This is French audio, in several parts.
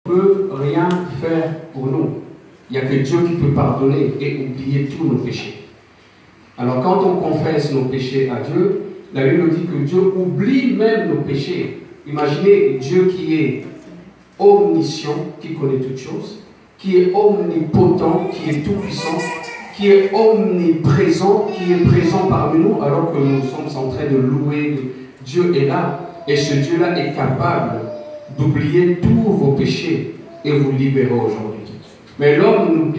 ne peut rien faire pour nous. Il n'y a que Dieu qui peut pardonner et oublier tous nos péchés. Alors quand on confesse nos péchés à Dieu, la Bible nous dit que Dieu oublie même nos péchés. Imaginez Dieu qui est omniscient, qui connaît toutes choses, qui est omnipotent, qui est tout-puissant, qui est omniprésent, qui est présent parmi nous, alors que nous sommes en train de louer Dieu est là. Et ce Dieu-là est capable d'oublier tous vos péchés et vous libérer aujourd'hui. Mais l'homme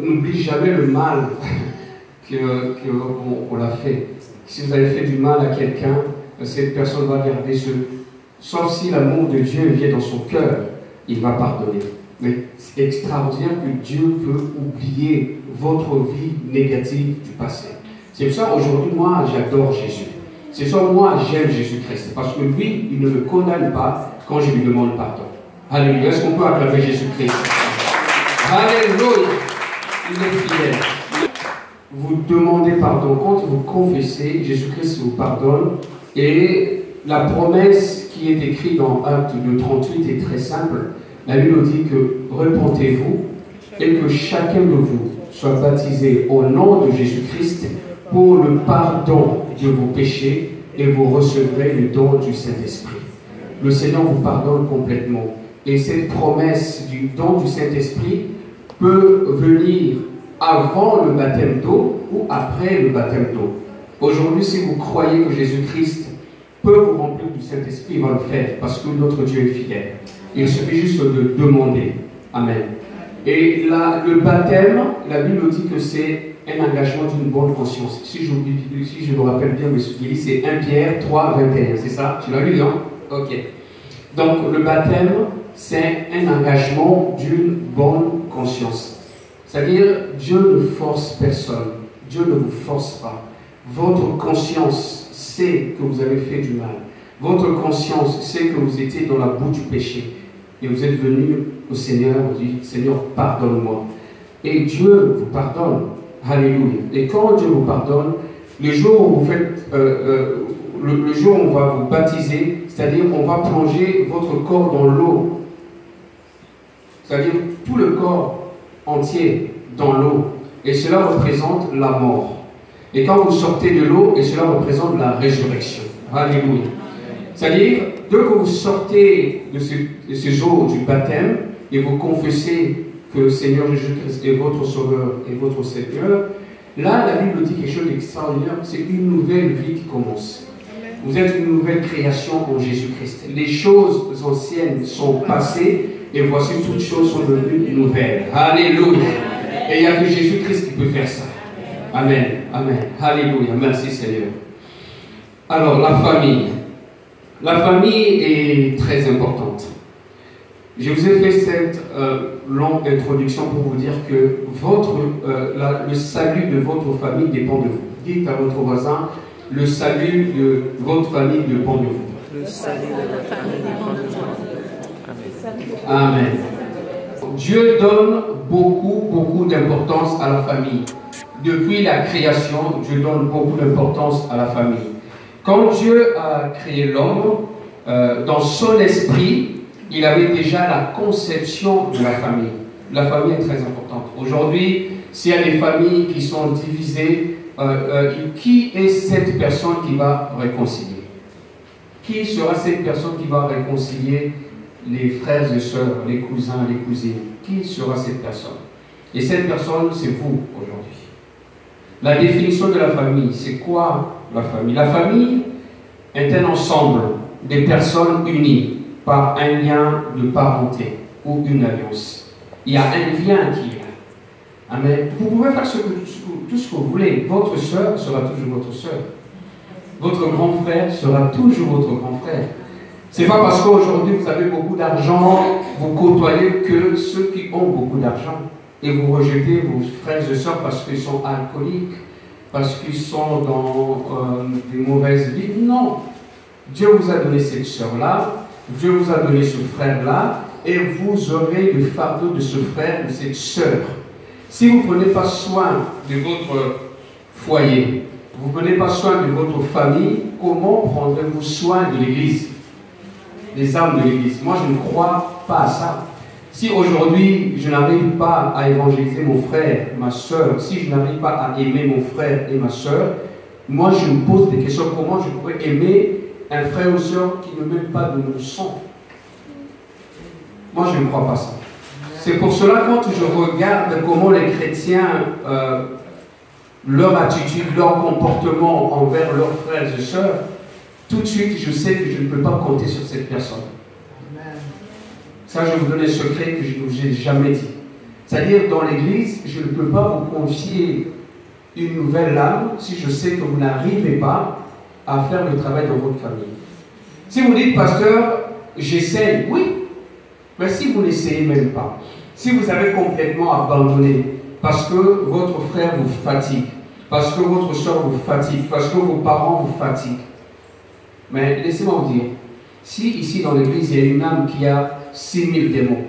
n'oublie jamais le mal qu'on a fait. Si vous avez fait du mal à quelqu'un, cette personne va garder ce... Sauf si l'amour de Dieu vient dans son cœur, il va pardonner. Mais c'est extraordinaire que Dieu peut oublier votre vie négative du passé. C'est pour ça aujourd'hui, moi, j'adore Jésus. C'est ça, moi, j'aime Jésus-Christ. Parce que lui, il ne me condamne pas quand je lui demande pardon. Alléluia. Est-ce qu'on peut acclamer Jésus-Christ? Alléluia. Il est fidèle. Vous demandez pardon. Quand vous confessez, Jésus-Christ vous pardonne. Et la promesse qui est écrite dans Acte 2:38 est très simple. La Bible dit que repentez-vous et que chacun de vous soit baptisé au nom de Jésus-Christ pour le pardon de vos péchés et vous recevrez le don du Saint-Esprit. Le Seigneur vous pardonne complètement. Et cette promesse du don du Saint-Esprit peut venir avant le baptême d'eau ou après le baptême d'eau. Aujourd'hui, si vous croyez que Jésus-Christ peut vous remplir du Saint-Esprit, il va le faire parce que notre Dieu est fidèle. Il suffit juste de demander. Amen. Et là, le baptême, la Bible dit que c'est un engagement d'une bonne conscience. Si je me rappelle bien, c'est 1 Pierre 3:21, c'est ça? Tu l'as lu, non? Ok. Donc, le baptême, c'est un engagement d'une bonne conscience. C'est-à-dire, Dieu ne force personne. Dieu ne vous force pas. Votre conscience sait que vous avez fait du mal. Votre conscience sait que vous étiez dans la boue du péché. Et vous êtes venu au Seigneur, vous dites, Seigneur, pardonne-moi. Et Dieu vous pardonne. Alléluia. Et quand Dieu vous pardonne, le jour où vous faites, le jour où on va vous baptiser, c'est-à-dire on va plonger votre corps dans l'eau. C'est-à-dire tout le corps entier dans l'eau. Et cela représente la mort. Et quand vous sortez de l'eau, et cela représente la résurrection. Alléluia. C'est-à-dire, dès que vous sortez de ces eaux du baptême et vous confessez que le Seigneur Jésus-Christ est votre Sauveur et votre Seigneur, là, la Bible dit quelque chose d'extraordinaire, c'est une nouvelle vie qui commence. Vous êtes une nouvelle création en Jésus-Christ. Les choses anciennes sont passées et voici toutes choses sont devenues nouvelles. Alléluia. Et il n'y a que Jésus-Christ qui peut faire ça. Amen. Amen. Alléluia. Merci Seigneur. Alors, la famille. La famille est très importante. Je vous ai fait cette longue introduction pour vous dire que le salut de votre famille dépend de vous. Dites à votre voisin, le salut de votre famille dépend de vous. Le salut de la famille dépend de vous. Amen. Amen. Dieu donne beaucoup d'importance à la famille. Depuis la création, Dieu donne beaucoup d'importance à la famille. Quand Dieu a créé l'homme, dans son esprit, il avait déjà la conception de la famille. La famille est très importante. Aujourd'hui, s'il y a des familles qui sont divisées, qui est cette personne qui va réconcilier? Qui sera cette personne qui va réconcilier les frères et sœurs, les cousins, les cousines? Qui sera cette personne? Et cette personne, c'est vous aujourd'hui. La définition de la famille, c'est quoi la famille? La famille est un ensemble de personnes unies par un lien de parenté ou une alliance. Il y a un lien qui est là. Amen. Vous pouvez faire tout ce que vous voulez. Votre sœur sera toujours votre sœur. Votre grand frère sera toujours votre grand frère. Ce n'est pas parce qu'aujourd'hui vous avez beaucoup d'argent, vous côtoyez que ceux qui ont beaucoup d'argent. Et vous rejetez vos frères et sœurs parce qu'ils sont alcooliques, parce qu'ils sont dans des mauvaises vies. Non. Dieu vous a donné cette sœur-là, Dieu vous a donné ce frère-là, et vous aurez le fardeau de ce frère, de cette sœur. Si vous ne prenez pas soin de votre foyer, vous ne prenez pas soin de votre famille, comment prendrez-vous soin de l'Église? Des âmes de l'Église? Moi, je ne crois pas à ça. Si aujourd'hui je n'arrive pas à évangéliser mon frère, ma soeur, si je n'arrive pas à aimer mon frère et ma soeur, moi je me pose des questions. Comment je pourrais aimer un frère ou soeur qui ne m'aime pas de mon sang? Moi je ne crois pas ça. C'est pour cela quand je regarde comment les chrétiens, leur attitude, leur comportement envers leurs frères et sœurs, tout de suite je sais que je ne peux pas compter sur cette personne. Ça, je vous donne un secret que je ne vous ai jamais dit. C'est-à-dire, dans l'église, je ne peux pas vous confier une nouvelle âme si je sais que vous n'arrivez pas à faire le travail dans votre famille. Si vous dites, pasteur, j'essaye, oui. Mais si vous n'essayez même pas, si vous avez complètement abandonné, parce que votre frère vous fatigue, parce que votre soeur vous fatigue, parce que vos parents vous fatiguent, mais laissez-moi vous dire, si ici dans l'église, il y a une âme qui a 6000 démons,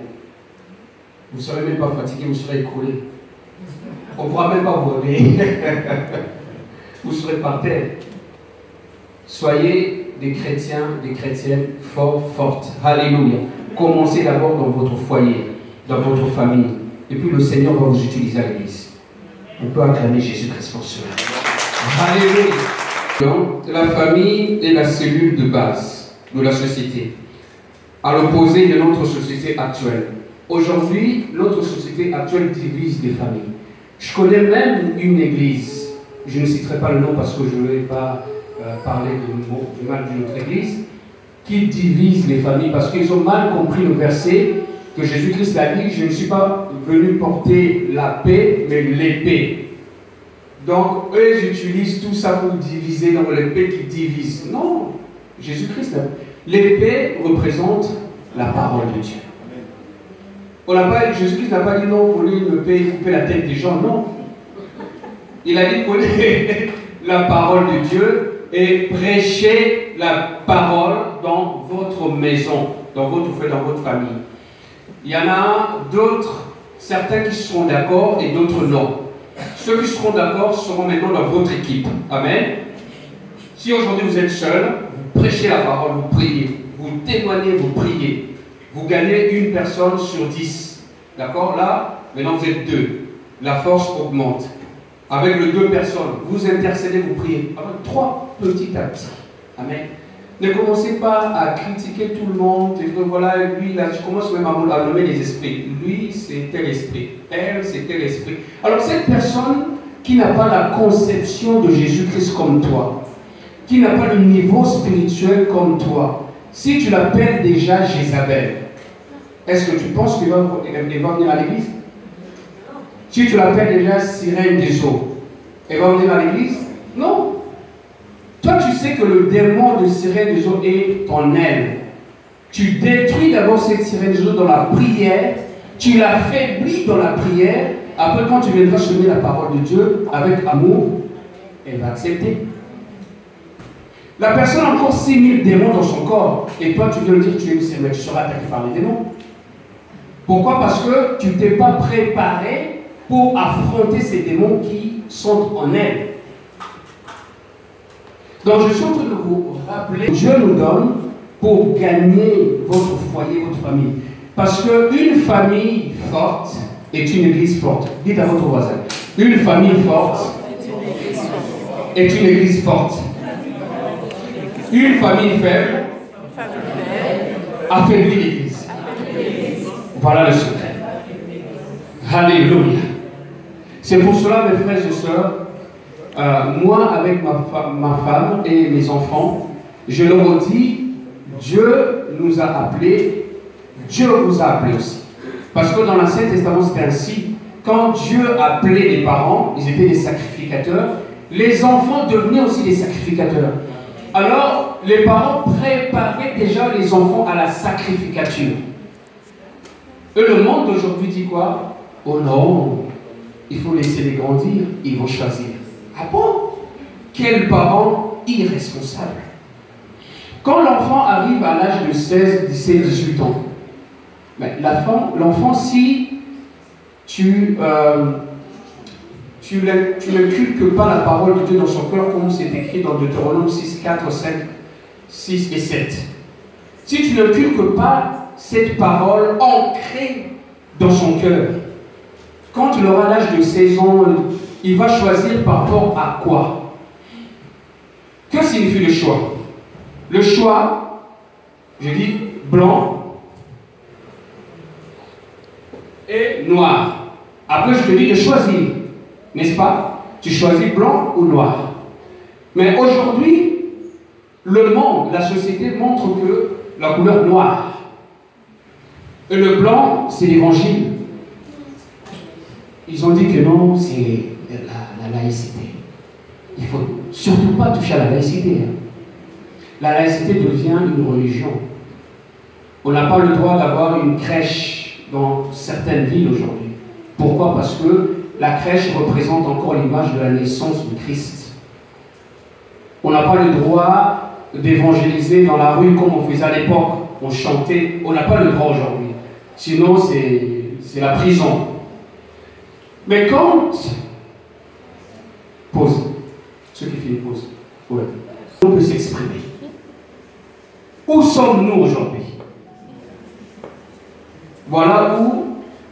vous ne serez même pas fatigué, vous serez écroulé. On ne pourra même pas vous réveiller. Vous serez par terre. Soyez des chrétiens, des chrétiennes fortes. Alléluia. Commencez d'abord dans votre foyer, dans votre famille. Et puis le Seigneur va vous utiliser à l'église. On peut acclamer Jésus-Christ pour cela. Alléluia. La famille est la cellule de base de la société, à l'opposé de notre société actuelle. Aujourd'hui, notre société actuelle divise les familles. Je connais même une église, je ne citerai pas le nom parce que je ne vais pas parler du mal de notre église, qui divise les familles parce qu'ils ont mal compris le verset que Jésus-Christ a dit, je ne suis pas venu porter la paix, mais l'épée. Donc, eux, ils utilisent tout ça pour diviser dans l'épée qui divise. Non, Jésus-Christ, l'épée représente la parole de Dieu. Jésus-Christ n'a pas dit non, pour lui, une épée, couper la tête des gens, non. Il a dit prenez la parole de Dieu et prêchez la parole dans votre maison, dans votre foyer, dans votre famille. Il y en a d'autres, certains qui seront d'accord et d'autres non. Ceux qui seront d'accord seront maintenant dans votre équipe. Amen. Si aujourd'hui vous êtes seul, vous prêchez la parole, vous priez, vous témoignez, vous priez. Vous gagnez une personne sur 10. D'accord? Là, maintenant vous êtes 2. La force augmente. Avec les 2 personnes, vous intercédez, vous priez. Avec 3, petit à petit. Amen. Ne commencez pas à critiquer tout le monde. Et que voilà, lui, là, je commence même à nommer les esprits. Lui, c'est tel esprit. Elle, c'est tel esprit. Alors, cette personne qui n'a pas la conception de Jésus-Christ comme toi, qui n'a pas le niveau spirituel comme toi, si tu l'appelles déjà Jézabel, est-ce que tu penses qu'il va venir à l'église? Si tu l'appelles déjà sirène des eaux, elle va venir à l'église? Non. Toi, tu sais que le démon de sirène des eaux est en elle. Tu détruis d'abord cette sirène des eaux dans la prière, tu l'affaiblis dans la prière. Après, quand tu viendras semer la parole de Dieu avec amour, elle va accepter. La personne a encore 6000 démons dans son corps. Et toi, tu viens lui dire que tu es une sirène, tu seras attaqué par les démons. Pourquoi? Parce que tu ne t'es pas préparé pour affronter ces démons qui sont en elle. Donc je suis en train de vous rappeler, Dieu nous donne pour gagner votre foyer, votre famille. Parce qu'une famille forte est une église forte. Dites à votre voisin, une famille forte est une église forte. Une famille faible affaiblit l'église. Voilà le secret. Alléluia. C'est pour cela, mes frères et sœurs, moi, avec ma femme et mes enfants, je leur dis, Dieu nous a appelés, Dieu vous a appelés aussi. Parce que dans l'Ancien Testament, c'était ainsi. Quand Dieu appelait les parents, ils étaient des sacrificateurs, les enfants devenaient aussi des sacrificateurs. Alors, les parents préparaient déjà les enfants à la sacrificature. Et le monde d'aujourd'hui dit quoi? Oh non, il faut laisser les grandir, ils vont choisir. Ah bon? Quels parents irresponsables! Quand l'enfant arrive à l'âge de 16, 17, 18 ans, l'enfant, si tu n'inculques pas la parole de Dieu dans son cœur, comme c'est écrit dans Deutéronome 6, 4, 5, 6 et 7. Si tu n'inculques pas cette parole ancrée cœur. Quand il aura l'âge de 16 ans, il va choisir par rapport à quoi? Que signifie le choix? Le choix, je dis blanc et noir. Après, je te dis de choisir, n'est-ce pas? Tu choisis blanc ou noir. Mais aujourd'hui, le monde, la société montre que la couleur noire. Et le blanc, c'est l'évangile. Ils ont dit que non, c'est la laïcité. Il ne faut surtout pas toucher à la laïcité. La laïcité devient une religion. On n'a pas le droit d'avoir une crèche dans certaines villes aujourd'hui. Pourquoi? Parce que la crèche représente encore l'image de la naissance du Christ. On n'a pas le droit d'évangéliser dans la rue comme on faisait à l'époque. On chantait. On n'a pas le droit aujourd'hui. Sinon, c'est la prison. Mais quand... Pause. Ceux qui finissent, pause. Ouais. On peut s'exprimer. Où sommes-nous aujourd'hui? Voilà où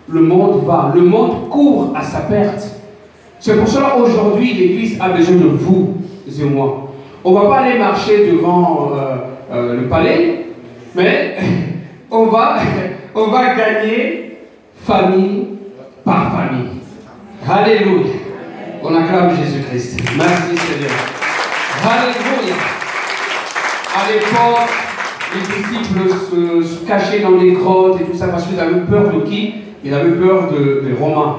le monde va. Le monde court à sa perte. C'est pour cela qu'aujourd'hui, l'Église a besoin de vous et moi. On ne va pas aller marcher devant le palais, mais on va gagner famille par famille. Alléluia. On acclame Jésus-Christ. Merci Seigneur. Alléluia. À l'époque, les disciples se cachaient dans les grottes et tout ça parce qu'ils avaient peur de qui? Ils avaient peur des Romains.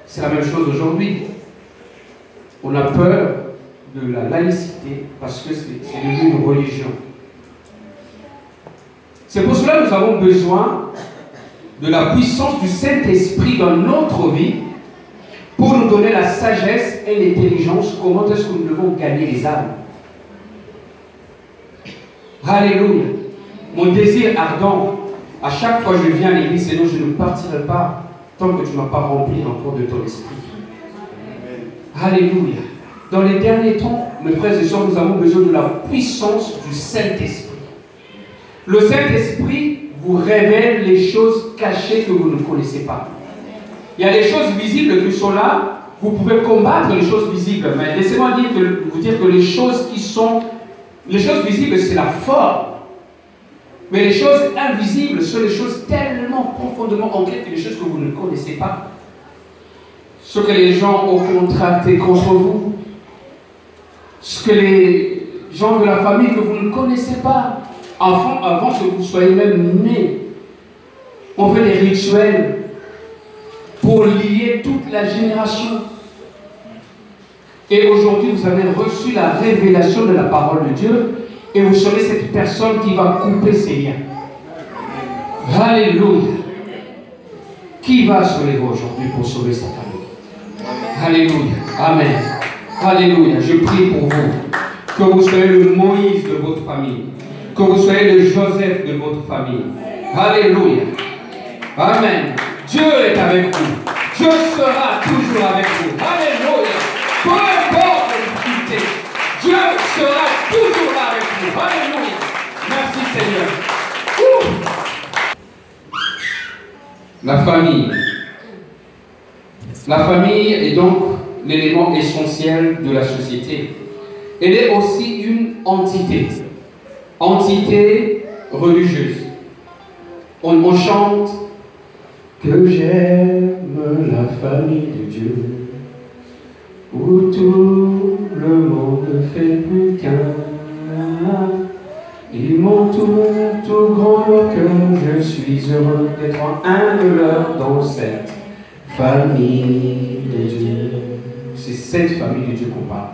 C'est la même chose aujourd'hui. On a peur de la laïcité parce que c'est devenu une religion. C'est pour cela que nous avons besoin de la puissance du Saint-Esprit dans notre vie pour nous donner la sagesse et l'intelligence. Comment est-ce que nous devons gagner les âmes? Alléluia. Mon désir ardent, à chaque fois que je viens à l'église, Seigneur, je ne partirai pas tant que tu ne m'as pas rempli encore de ton esprit. Alléluia. Dans les derniers temps, mes frères et sœurs, nous avons besoin de la puissance du Saint-Esprit. Le Saint-Esprit vous révèle les choses cachées que vous ne connaissez pas. Il y a des choses visibles qui sont là. Vous pouvez combattre les choses visibles. Mais laissez-moi vous dire que les choses visibles, c'est la forme. Mais les choses invisibles sont les choses tellement profondément ancrées que les choses que vous ne connaissez pas. Ce que les gens ont contracté contre vous. Ce que les gens de la famille que vous ne connaissez pas. Avant que vous soyez même nés. On fait des rituels pour lier toute la génération. Et aujourd'hui, vous avez reçu la révélation de la parole de Dieu et vous serez cette personne qui va couper ces liens. Alléluia. Qui va se lever aujourd'hui pour sauver sa famille? Alléluia. Amen. Alléluia. Je prie pour vous. Que vous soyez le Moïse de votre famille. Que vous soyez le Joseph de votre famille. Alléluia. Amen. Dieu est avec vous. Dieu sera toujours avec vous. Alléluia. Peu importe les difficultés, Dieu sera toujours là avec vous. Alléluia. Merci Seigneur. La famille. La famille est donc l'élément essentiel de la société. Elle est aussi une entité. Entité religieuse. On chante que j'aime la famille de Dieu, où tout le monde fait plus qu'un. Ils m'entourent tout grand leur cœur, je suis heureux d'être un de leurs dans cette famille de Dieu. C'est cette famille de Dieu qu'on parle.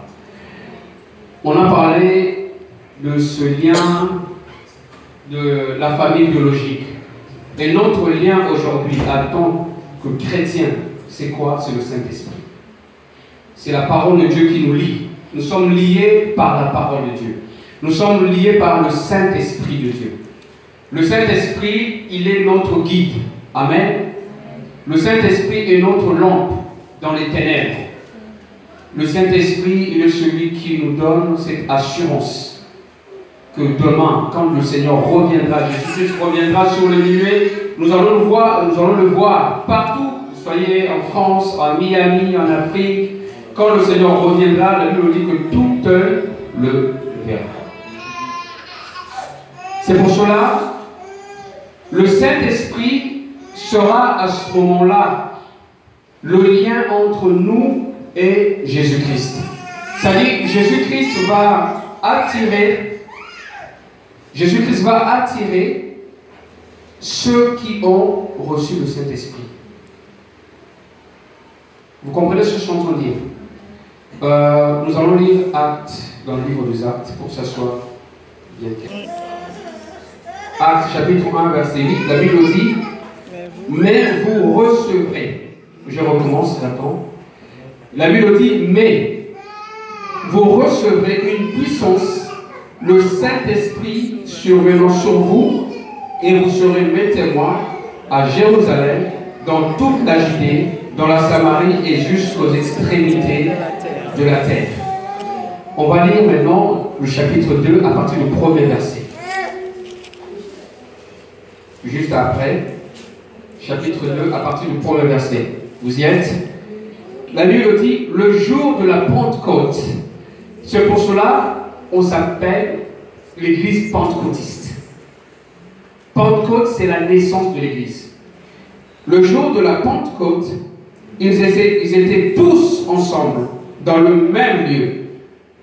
On a parlé de ce lien de la famille biologique. Et notre lien aujourd'hui, en tant que chrétien, c'est quoi? C'est le Saint-Esprit. C'est la parole de Dieu qui nous lie. Nous sommes liés par la parole de Dieu. Nous sommes liés par le Saint-Esprit de Dieu. Le Saint-Esprit, il est notre guide. Amen. Le Saint-Esprit est notre lampe dans les ténèbres. Le Saint-Esprit, il est celui qui nous donne cette assurance que demain, quand le Seigneur reviendra, Jésus reviendra sur le nuée nous allons le voir partout, soyez en France, à Miami, en Afrique. Quand le Seigneur reviendra, la Bible dit que tout œil le verra. C'est pour cela, le Saint-Esprit sera à ce moment-là le lien entre nous et Jésus-Christ. C'est-à-dire, Jésus-Christ va attirer ceux qui ont reçu le Saint-Esprit. Vous comprenez ce que je suis en train de dire? Nous allons lire Actes dans le livre des Actes pour que ça soit bien clair. Actes chapitre 1 verset 8, la Bible dit: mais vous recevrez. Je recommence, j'attends. La Bible dit: mais vous recevrez une puissance, le Saint-Esprit survenant sur vous, et vous serez mes témoins à Jérusalem, dans toute la Judée, dans la Samarie et jusqu'aux extrémités de la terre. On va lire maintenant le chapitre 2 à partir du premier verset. Juste après, chapitre 2 à partir du premier verset. Vous y êtes? La Bible dit: le jour de la Pentecôte. C'est pour cela qu'on s'appelle l'église pentecôtiste. Pentecôte, c'est la naissance de l'église. Le jour de la Pentecôte, ils étaient tous ensemble, dans le même lieu.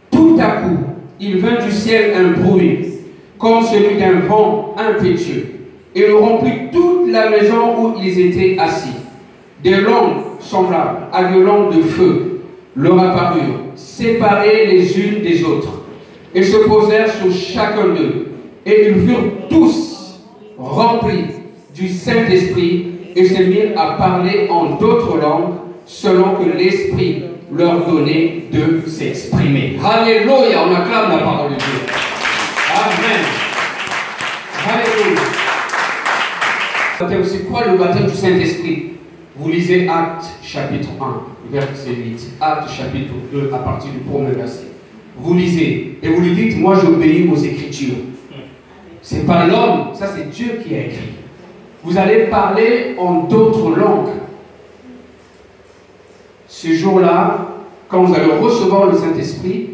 Tout à coup, il vint du ciel un bruit, comme celui d'un vent impétueux, et il remplit toute la maison où ils étaient assis. Des langues semblables à des langues de feu leur apparurent, séparées les unes des autres, et se posèrent sur chacun d'eux. Et ils furent tous remplis du Saint-Esprit, et se mirent à parler en d'autres langues, selon que l'Esprit leur donnait de s'exprimer. Alléluia, on acclame la parole de Dieu. Amen. Alléluia. C'est quoi le baptême du Saint-Esprit? Vous lisez Actes chapitre 1, verset 8. Actes chapitre 2, à partir du premier verset. Vous lisez et vous lui dites: moi j'obéis aux Écritures. C'est pas l'homme, ça c'est Dieu qui a écrit. Vous allez parler en d'autres langues. Ce jour-là, quand vous allez recevoir le Saint-Esprit,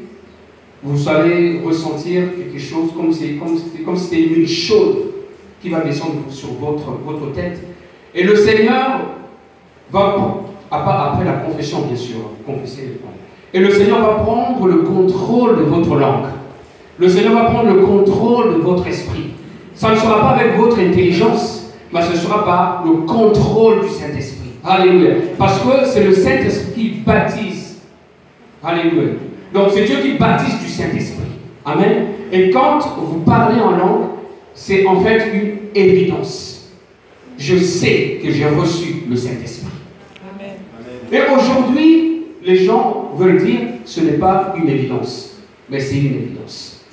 vous allez ressentir quelque chose comme si c'était une huile chaude qui va descendre sur votre tête. Et le Seigneur va, après la confession bien sûr, confesser. Et le Seigneur va prendre le contrôle de votre langue. Le Seigneur va prendre le contrôle de votre esprit. Ça ne sera pas avec votre intelligence, mais ce sera par le contrôle du Saint-Esprit. Alléluia. Parce que c'est le Saint-Esprit qui baptise. Alléluia. Donc c'est Dieu qui baptise du Saint-Esprit. Amen. Et quand vous parlez en langue, c'est en fait une évidence. Je sais que j'ai reçu le Saint-Esprit. Amen. Et aujourd'hui, les gens veulent dire ce n'est pas une évidence, mais c'est une évidence.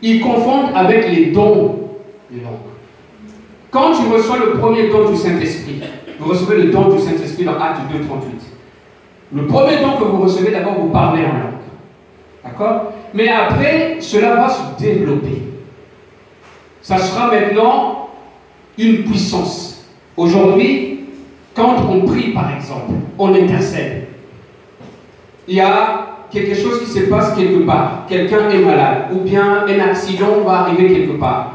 Ils confondent avec les dons de langue. Quand tu reçois le premier don du Saint-Esprit, vous recevez le don du Saint-Esprit dans Actes 2, 38. Le premier don que vous recevez, d'abord, vous parlez en langue. D'accord? Mais après, cela va se développer. Ça sera maintenant une puissance. Aujourd'hui, quand on prie, par exemple, on intercède. Il y a quelque chose qui se passe quelque part. Quelqu'un est malade, ou bien un accident va arriver quelque part.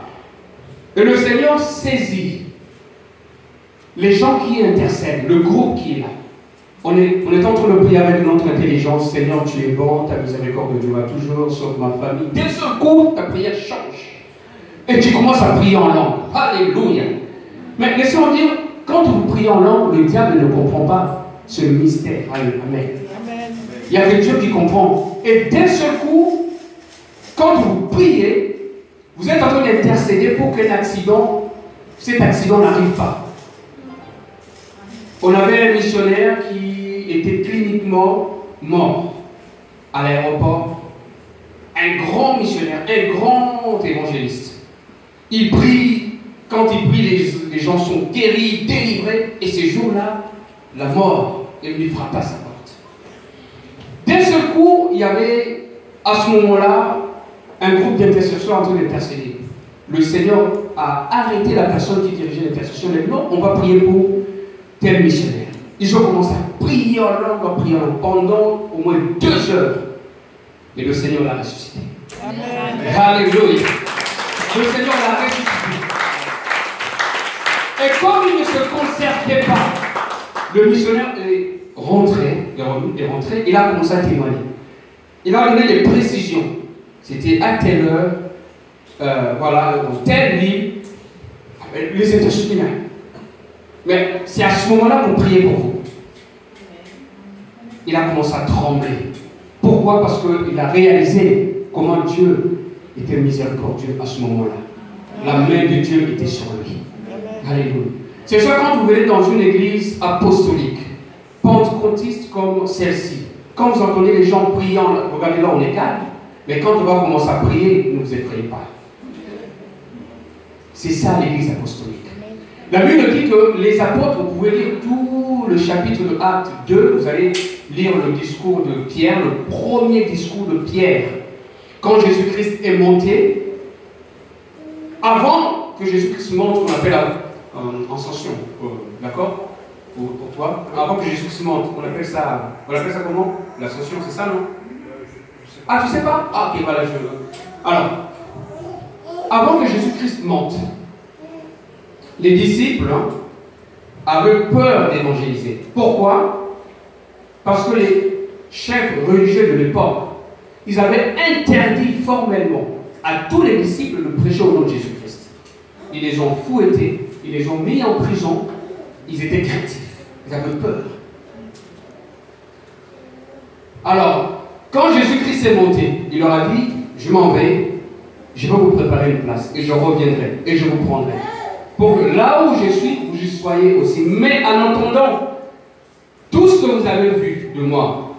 Et le Seigneur saisit les gens qui intercèdent, le groupe qui est là. On est en train de prier avec notre intelligence. Seigneur, tu es bon, ta miséricorde durera toujours, sauve ma famille. D'un seul coup, ta prière change. Et tu commences à prier en langue. Alléluia. Mais laissez-moi dire, quand vous priez en langue, le diable ne comprend pas ce mystère. Amen. Il n'y a que Dieu qui comprend. Et d'un seul coup, quand vous priez, vous êtes en train d'intercéder pour qu'un accident, cet accident n'arrive pas. On avait un missionnaire qui était cliniquement mort à l'aéroport. Un grand missionnaire, un grand évangéliste. Il prie, quand il prie, les gens sont guéris, délivrés. Et ces jours-là, la mort, elle lui frappa sa porte. D'un seul coup, il y avait à ce moment-là un groupe d'intercesseurs en train d'intercéder. le Seigneur a arrêté la personne qui dirigeait l'intercession. Non, on va prier pour tel missionnaire. Ils ont commencé à prier en langue pendant au moins 2 heures. Et le Seigneur l'a ressuscité. Amen. Alléluia. Le Seigneur l'a ressuscité. Et comme il ne se concertait pas, le missionnaire est rentré, il a commencé à témoigner. Il a donné des précisions. C'était à telle heure, voilà, dans telle ville, les intercessions. Mais c'est à ce moment-là qu'on priait pour vous. Il a commencé à trembler. Pourquoi? Parce qu'il a réalisé comment Dieu était miséricordieux à ce moment-là. La main de Dieu était sur lui. Alléluia. C'est ça quand vous venez dans une église apostolique, pentecôtiste comme celle-ci. Quand vous entendez les gens priant, regardez là, on est calme. Mais quand on va commencer à prier, ne vous effrayez pas. C'est ça l'église apostolique. La Bible dit que les apôtres, vous pouvez lire tout le chapitre de Acte 2, vous allez lire le discours de Pierre, le premier discours de Pierre. Quand Jésus-Christ est monté, avant que Jésus-Christ monte, on appelle ascension, d'accord? Pour toi, avant que Jésus-Christ monte, on appelle ça comment? L'ascension, c'est ça, non? Ah, tu sais pas? Ah, ok, voilà, alors, avant que Jésus-Christ monte, les disciples avaient peur d'évangéliser. Pourquoi? Parce que les chefs religieux de l'époque, ils avaient interdit formellement à tous les disciples de prêcher au nom de Jésus-Christ. Ils les ont fouettés, ils les ont mis en prison, ils étaient craintifs, ils avaient peur. Alors, quand Jésus-Christ est monté, il leur a dit, je m'en vais, je vais vous préparer une place, et je reviendrai, et je vous prendrai. Pour que là où je suis, vous y soyez aussi. Mais en entendant tout ce que vous avez vu de moi,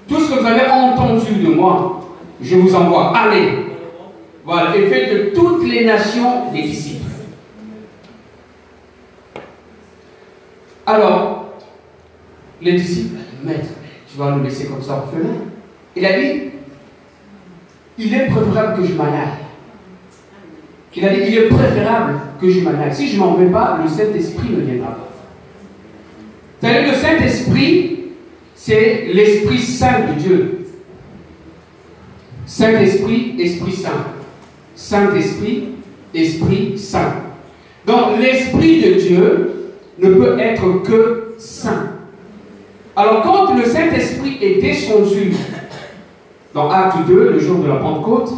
tout ce que vous avez entendu de moi, je vous envoie. Allez. Voilà. Et faites de toutes les nations des disciples. Alors, les disciples, maître, tu vas nous laisser comme ça orphelins. Il a dit, il est préférable que je m'en aille. Il a dit, il est préférable que je m'en aille. Si je ne m'en vais pas, le Saint-Esprit ne viendra pas. C'est-à-dire que le Saint-Esprit, c'est l'Esprit Saint de Dieu. Saint-Esprit, Esprit Saint. Saint-Esprit, Esprit Saint. Donc, l'Esprit de Dieu ne peut être que saint. Alors, quand le Saint-Esprit est descendu dans Acte 2, le jour de la Pentecôte,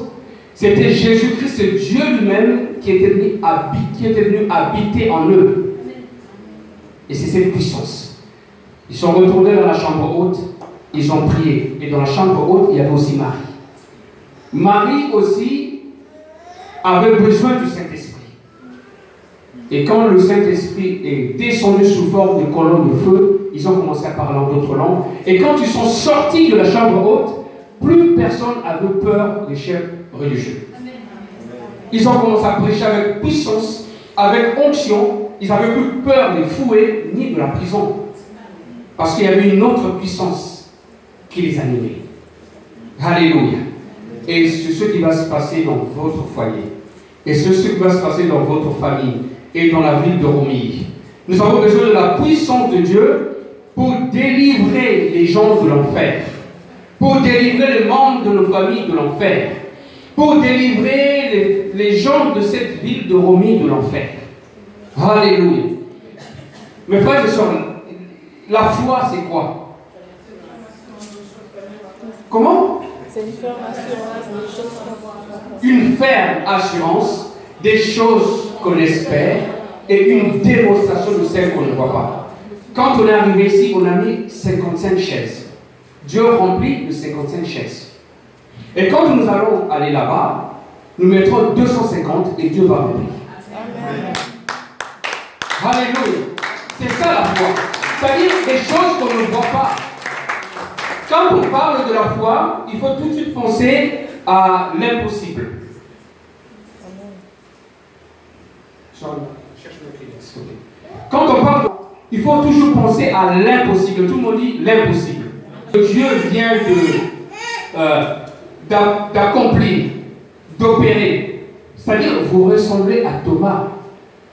c'était Jésus-Christ, Dieu lui-même, qui était venu habiter en eux. Et c'est cette puissance. Ils sont retournés dans la chambre haute, ils ont prié. Et dans la chambre haute, il y avait aussi Marie. Marie aussi avait besoin du Saint-Esprit. Et quand le Saint-Esprit est descendu sous forme de colonne de feu, ils ont commencé à parler en d'autres langues. Et quand ils sont sortis de la chambre haute, plus personne n'avait peur des chefs religieux. Ils ont commencé à prêcher avec puissance, avec onction. Ils n'avaient plus peur des fouets ni de la prison. Parce qu'il y avait une autre puissance qui les animait. Alléluia. Et c'est ce qui va se passer dans votre foyer. Et c'est ce qui va se passer dans votre famille et dans la ville de Romilly. Nous avons besoin de la puissance de Dieu pour délivrer les gens de l'enfer. Pour délivrer les membres de nos familles de l'enfer. Pour délivrer les gens de cette ville de Romilly de l'enfer. Alléluia. Mes frères et sœurs, la foi c'est quoi? Comment? C'est une ferme assurance des choses qu'on voit. Une ferme assurance des choses qu'on espère et une démonstration de celles qu'on ne voit pas. Quand on est arrivé ici, on a mis 55 chaises. Dieu remplit de 55 chaises. Et quand nous allons aller là-bas, nous mettrons 250 et Dieu va remplir. Amen. Alléluia. C'est ça la foi. C'est-à-dire des choses qu'on ne voit pas. Quand on parle de la foi, il faut tout de suite penser à l'impossible. Quand on parle, il faut toujours penser à l'impossible. Tout le monde dit l'impossible. Dieu vient d'accomplir, d'opérer. C'est-à-dire, vous ressemblez à Thomas.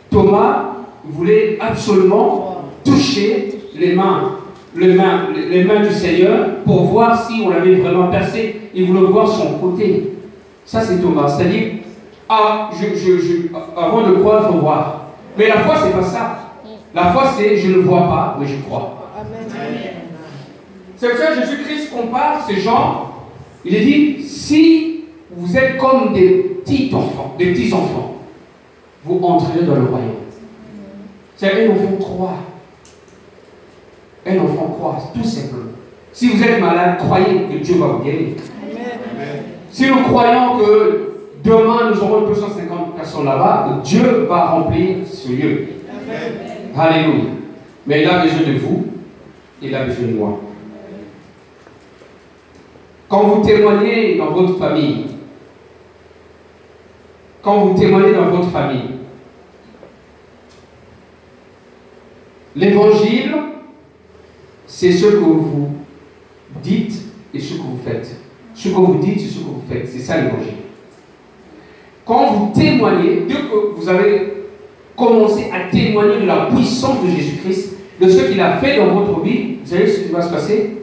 Thomas voulait absolument toucher les mains du Seigneur pour voir si on l'avait vraiment percé. Il voulait voir son côté. Ça, c'est Thomas. C'est-à-dire, avant de croire, il faut voir. Mais la foi, c'est pas ça. La foi, c'est je ne vois pas, mais je crois. C'est pour ça que Jésus-Christ compare ces gens. Il dit, si vous êtes comme des petits enfants, vous entrerez dans le royaume. C'est un enfant croit. Un enfant croit, tout simplement. Si vous êtes malade, croyez que Dieu va vous guérir. Si nous croyons que demain nous aurons 250 personnes là-bas, Dieu va remplir ce lieu. Alléluia. Mais il a besoin de vous, il a besoin de moi. Quand vous témoignez dans votre famille, l'évangile, c'est ce que vous dites et ce que vous faites. Ce que vous dites et ce que vous faites. C'est ça l'évangile. Quand vous témoignez, dès que vous avez commencé à témoigner de la puissance de Jésus-Christ, de ce qu'il a fait dans votre vie, vous savez ce qui va se passer?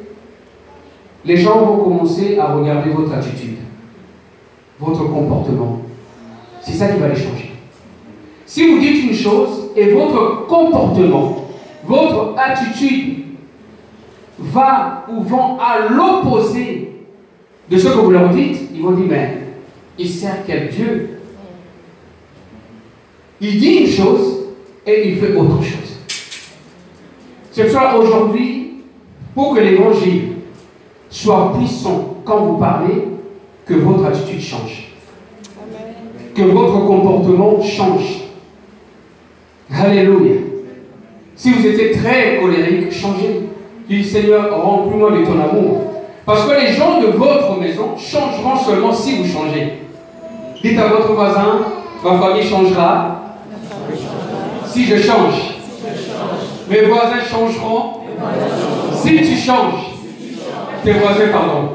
Les gens vont commencer à regarder votre attitude, votre comportement. C'est ça qui va les changer. Si vous dites une chose et votre comportement, votre attitude va ou vont à l'opposé de ce que vous leur dites, ils vont dire, mais il sert quel Dieu? Il dit une chose et il fait autre chose. C'est pour ça aujourd'hui, pour que l'évangile soit puissant quand vous parlez, que votre attitude change. Amen. Que votre comportement change. Alléluia. Si vous étiez très colérique, changez. Dites, Seigneur, remplis-moi de ton amour. Parce que les gens de votre maison changeront seulement si vous changez. Dites à votre voisin, ma famille changera si je change. Mes voisins changeront si tu changes. Tes voisins, pardon.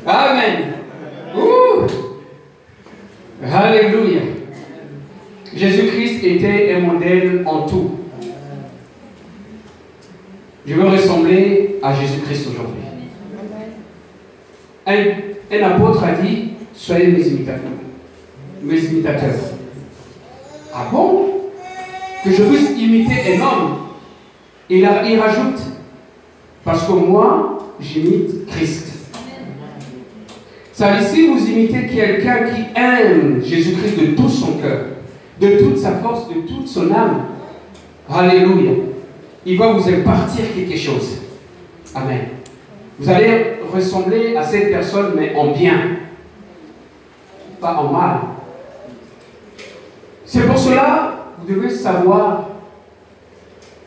Amen. Ouh. Alléluia. Jésus-Christ était un modèle en tout. Je veux ressembler à Jésus-Christ aujourd'hui. Un apôtre a dit, soyez mes imitateurs. Mes imitateurs. Ah bon? Que je puisse imiter un homme. Il rajoute, parce que moi, j'imite Christ. Ça veut dire, si vous imitez quelqu'un qui aime Jésus-Christ de tout son cœur, de toute sa force, de toute son âme, alléluia, il va vous impartir quelque chose. Amen. Vous allez ressembler à cette personne, mais en bien, pas en mal. C'est pour cela, vous devez savoir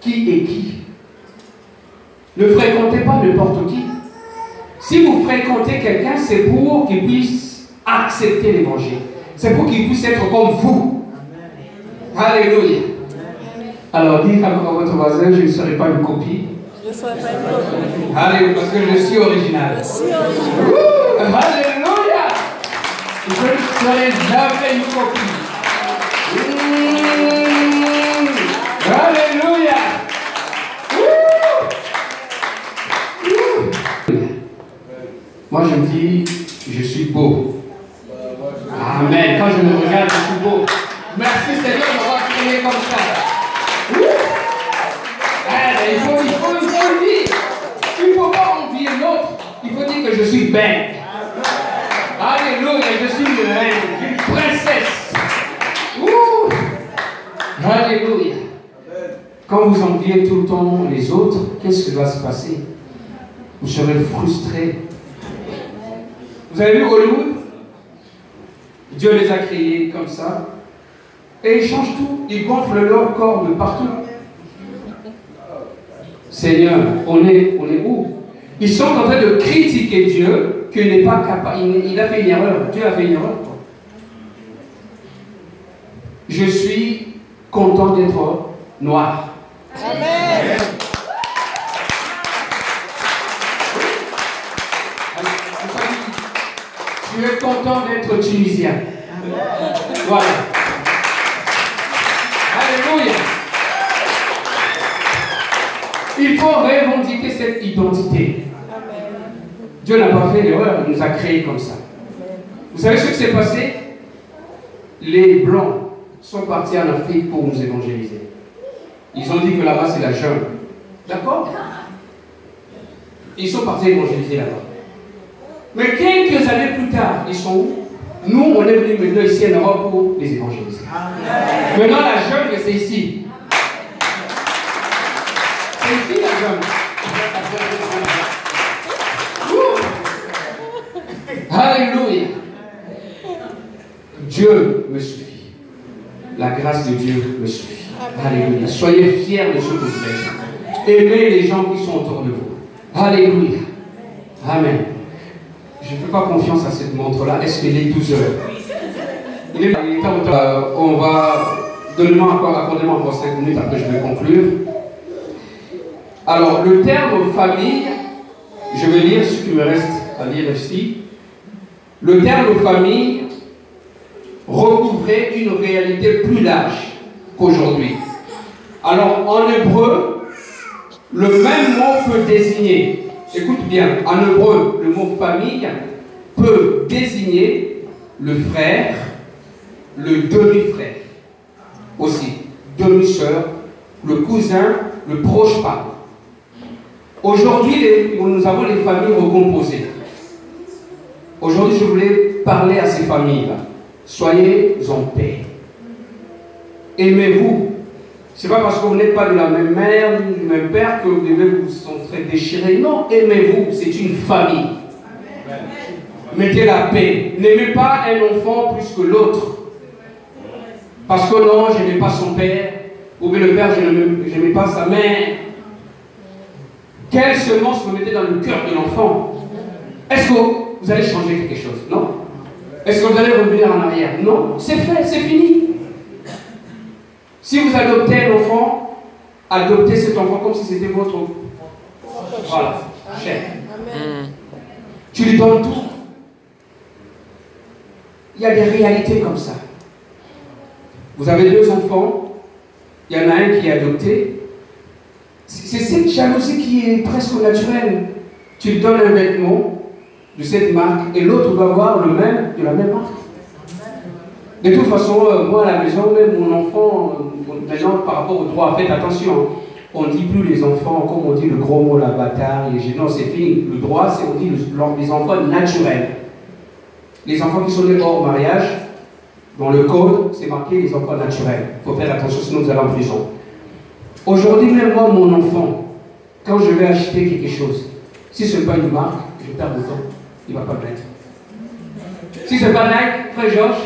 qui est qui. Ne fréquentez pas n'importe qui. Si vous fréquentez quelqu'un, c'est pour qu'il puisse accepter l'évangile. C'est pour qu'il puisse être comme vous. Alléluia. Alors dites encore à votre voisin, je ne serai pas une copie. Je ne serai pas une copie. Alléluia, parce que je suis original. Alléluia. Je ne serai jamais une copie. Alléluia. Moi je me dis, je suis beau. Amen. Quand je me regarde, je suis beau. Merci Seigneur de m'avoir créé comme ça. Il faut le dire. Il ne faut pas envier l'autre. Il faut dire que je suis belle. Alléluia, je suis une reine, une princesse. Alléluia. Quand vous enviez tout le temps les autres, qu'est-ce qui va se passer? Vous serez frustrés. Vous avez vu Hollywood? Dieu les a créés comme ça. Et ils changent tout. Ils gonflent leur corps de partout. Seigneur, on est où? Ils sont en train de critiquer Dieu, qu'il n'est pas capable. Il a fait une erreur. Dieu a fait une erreur. Je suis content d'être noir. Amen. Tu es content d'être tunisien. Voilà. Il faut revendiquer cette identité. Dieu n'a pas fait l'erreur, il nous a créés comme ça. Vous savez ce qui s'est passé? Les Blancs sont partis en Afrique pour nous évangéliser. Ils ont dit que là-bas c'est la jungle. D'accord? Ils sont partis évangéliser là-bas. Mais quelques années plus tard, ils sont où? Nous, on est venus maintenant ici en Europe pour les évangéliser. Maintenant, la jungle, c'est ici. C'est ici la jungle. Alléluia. Dieu me suffit. La grâce de Dieu me suffit. Alléluia. Soyez fiers de ce que vous faites. Aimez les gens qui sont autour de vous. Alléluia. Amen. Je ne fais pas confiance à cette montre-là. Est-ce qu'elle est 12 heures? On va... Accordez-moi encore 5 minutes, après je vais conclure. Alors, le terme famille, je vais lire ce qui me reste à lire ici. Le terme famille recouvrait une réalité plus large qu'aujourd'hui. Alors, en hébreu, le même mot peut désigner, écoute bien, en hébreu, le mot famille peut désigner le frère, le demi-frère, aussi, demi-sœur, le cousin, le proche parent. Aujourd'hui, nous avons les familles recomposées. Aujourd'hui, je voulais parler à ces familles-là. Soyez en paix. Aimez-vous. Ce n'est pas parce que vous n'êtes pas de la même mère, du même père, que vous devez vous sentir déchirés. Non, aimez-vous. C'est une famille. Mettez la paix. N'aimez pas un enfant plus que l'autre. Parce que non, je n'aime pas son père. Ou bien le père, je n'aime pas sa mère. Quelle semence vous mettez dans le cœur de l'enfant? Est-ce que vous allez changer quelque chose? Non. Est-ce que vous allez revenir en arrière? Non. C'est fait, c'est fini. Si vous adoptez un enfant, adoptez cet enfant comme si c'était votre... Voilà, cher. Tu lui donnes tout. Il y a des réalités comme ça. Vous avez 2 enfants, il y en a un qui est adopté. C'est cette jalousie qui est presque naturelle. Tu lui donnes un vêtement de cette marque et l'autre doit avoir le même de la même marque. De toute façon, moi à la maison, même mon enfant, maintenant par rapport au droit, faites attention. On ne dit plus les enfants, comme on dit le gros mot, la bâtard, non, c'est fini. Le droit, c'est on dit les enfants naturels. Les enfants qui sont nés hors mariage, dans le code, c'est marqué les enfants naturels. Il faut faire attention, sinon vous allez en prison. Aujourd'hui, même moi, mon enfant, quand je vais acheter quelque chose, si ce n'est pas une marque, je perds mon temps. Il ne va pas me mettre. Si ce n'est pas Nike, frère Georges,